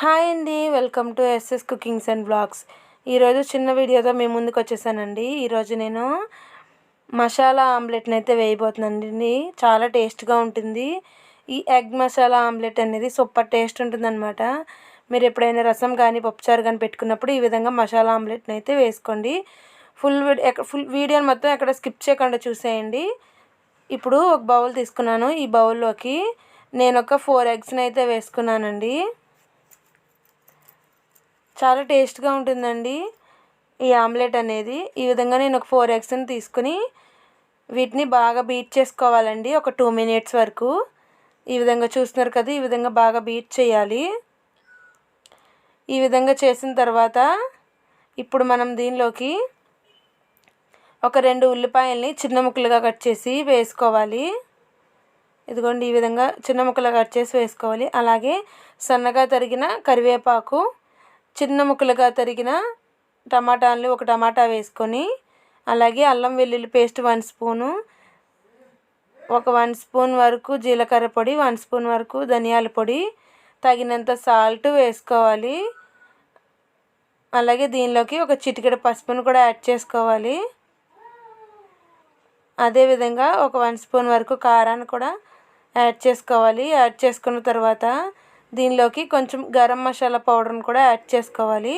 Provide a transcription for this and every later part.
Hi అండి, welcome to SS cookings and blogs. ఈరోజు చిన్న వీడియోతో మీ ముందుకు వచ్చేసానండి. ఈరోజు నేను మసాలా ఆమ్లెట్ని అయితే వేయబోతున్నానండి. చాలా టేస్ట్గా ఉంటుంది. ఈ ఎగ్ మసాలా ఆమ్లెట్ అనేది సూపర్ టేస్ట్ ఉంటుందన్నమాట. మీరు ఎప్పుడైనా రసం కానీ పప్పుచారు కానీ పెట్టుకున్నప్పుడు ఈ విధంగా మసాలా ఆమ్లెట్ని అయితే వేసుకోండి. ఫుల్ వీడియోని మొత్తం ఎక్కడ స్కిప్ చేయకుండా చూసేయండి. ఇప్పుడు ఒక బౌల్ తీసుకున్నాను. ఈ బౌల్లోకి నేను ఒక 4 ఎగ్స్ని అయితే వేసుకున్నానండి. చాలా టేస్ట్గా ఉంటుందండి ఈ ఆమ్లెట్ అనేది. ఈ విధంగా నేను ఒక 4 ఎగ్స్ని తీసుకుని వీటిని బాగా బీట్ చేసుకోవాలండి. ఒక 2 మినిట్స్ వరకు. ఈ విధంగా చూస్తున్నారు కదా, ఈ విధంగా బాగా బీట్ చేయాలి. ఈ విధంగా చేసిన తర్వాత ఇప్పుడు మనం దీనిలోకి ఒక 2 ఉల్లిపాయల్ని చిన్న ముక్కలుగా కట్ చేసి వేసుకోవాలి. ఇదిగోండి, ఈ విధంగా చిన్న ముక్కలుగా కట్ చేసి వేసుకోవాలి. అలాగే సన్నగా తరిగిన కరివేపాకు, చిన్న ముక్కలుగా తరిగిన టమాటాలని ఒక టమాటా వేసుకొని, అలాగే అల్లం వెల్లుల్లి పేస్ట్ 1 స్పూను, ఒక 1 స్పూన్ వరకు జీలకర్ర పొడి, 1 స్పూన్ వరకు ధనియాల పొడి, తగినంత సాల్ట్ వేసుకోవాలి. అలాగే దీనిలోకి ఒక చిటికెడు పసుపును కూడా యాడ్ చేసుకోవాలి. అదేవిధంగా ఒక 1 స్పూన్ వరకు కారాన్ని కూడా యాడ్ చేసుకోవాలి. యాడ్ చేసుకున్న తర్వాత దీనిలోకి కొంచెం గరం మసాలా పౌడర్ని కూడా యాడ్ చేసుకోవాలి.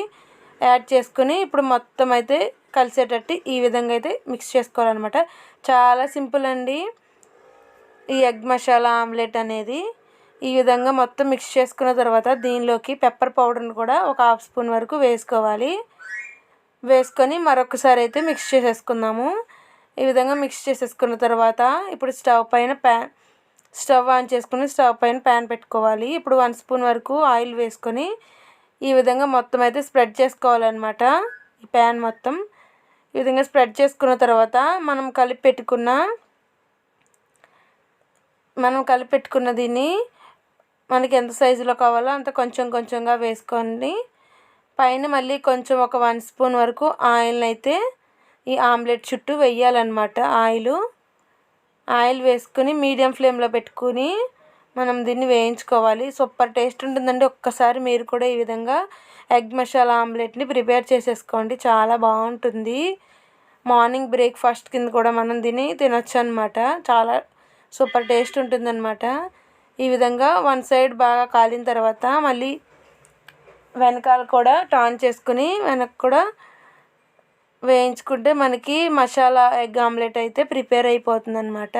యాడ్ చేసుకుని ఇప్పుడు మొత్తం అయితే కలిసేటట్టు ఈ విధంగా అయితే మిక్స్ చేసుకోవాలన్నమాట. చాలా సింపుల్ అండి ఈ ఎగ్ మసాలా ఆమ్లెట్ అనేది. ఈ విధంగా మొత్తం మిక్స్ చేసుకున్న తర్వాత దీనిలోకి పెప్పర్ పౌడర్ని కూడా ఒక 1/2 స్పూన్ వరకు వేసుకోవాలి. వేసుకొని మరొకసారి అయితే మిక్స్ చేసేసుకుందాము. ఈ విధంగా మిక్స్ చేసేసుకున్న తర్వాత ఇప్పుడు స్టవ్ ఆన్ చేసుకుని స్టవ్ పైన ప్యాన్ పెట్టుకోవాలి. ఇప్పుడు 1 స్పూన్ వరకు ఆయిల్ వేసుకొని ఈ విధంగా మొత్తం అయితే స్ప్రెడ్ చేసుకోవాలన్నమాట. ఈ ప్యాన్ మొత్తం ఈ విధంగా స్ప్రెడ్ చేసుకున్న తర్వాత మనం కలిపి పెట్టుకున్న దీన్ని మనకి ఎంత సైజులో కావాలో అంత కొంచెం కొంచెంగా వేసుకోండి. పైన మళ్ళీ కొంచెం ఒక 1 స్పూన్ వరకు ఆయిల్ని అయితే ఈ ఆమ్లెట్ చుట్టూ వేయాలన్నమాట. ఆయిల్ వేసుకుని మీడియం ఫ్లేమ్లో పెట్టుకుని మనం దీన్ని వేయించుకోవాలి. సూపర్ టేస్ట్ ఉంటుందండి. ఒక్కసారి మీరు కూడా ఈ విధంగా ఎగ్ మసాలా ఆమ్లెట్ని ప్రిపేర్ చేసేసుకోండి. చాలా బాగుంటుంది. మార్నింగ్ బ్రేక్ఫాస్ట్ కింద కూడా మనం దీన్ని తినొచ్చు అనమాట. చాలా సూపర్ టేస్ట్ ఉంటుందన్నమాట. ఈ విధంగా 1 సైడ్ బాగా కాలిన తర్వాత మళ్ళీ వెనకాల కూడా టర్న్ చేసుకుని వెనక్కి కూడా వేయించుకుంటే మనకి మసాలా ఎగ్ ఆమ్లెట్ అయితే ప్రిపేర్ అయిపోతుంది అనమాట.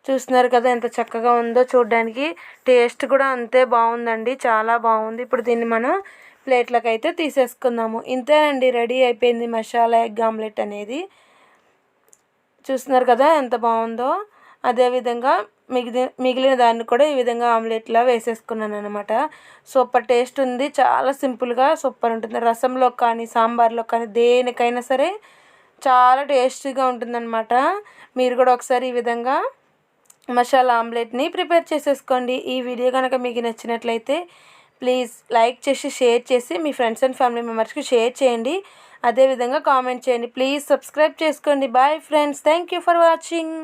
చూస్తున్నారు కదా ఎంత చక్కగా ఉందో చూడడానికి. టేస్ట్ కూడా అంతే బాగుందండి, చాలా బాగుంది. ఇప్పుడు దీన్ని మనం ప్లేట్లకు అయితే తీసేసుకుందాము. ఇంతేనండి, రెడీ అయిపోయింది మసాలా ఎగ్ ఆమ్లెట్ అనేది. చూస్తున్నారు కదా ఎంత బాగుందో. అదేవిధంగా మిగిలిన దాన్ని కూడా ఈ విధంగా ఆమ్లెట్లా వేసేసుకున్నాను అనమాట. సూపర్ టేస్ట్ ఉంది. చాలా సింపుల్గా సూపర్ ఉంటుంది. రసంలో కానీ సాంబార్లో కానీ దేనికైనా సరే చాలా టేస్టీగా ఉంటుందన్నమాట. మీరు కూడా ఒకసారి ఈ విధంగా మసాలా ఆమ్లెట్ని ప్రిపేర్ చేసేసుకోండి. ఈ వీడియో కనుక మీకు నచ్చినట్లయితే ప్లీజ్ లైక్ చేసి షేర్ చేసి మీ ఫ్రెండ్స్ అండ్ ఫ్యామిలీ మెంబర్స్కి షేర్ చేయండి. అదేవిధంగా కామెంట్ చేయండి. ప్లీజ్ సబ్స్క్రైబ్ చేసుకోండి. Bye friends, thank you for watching.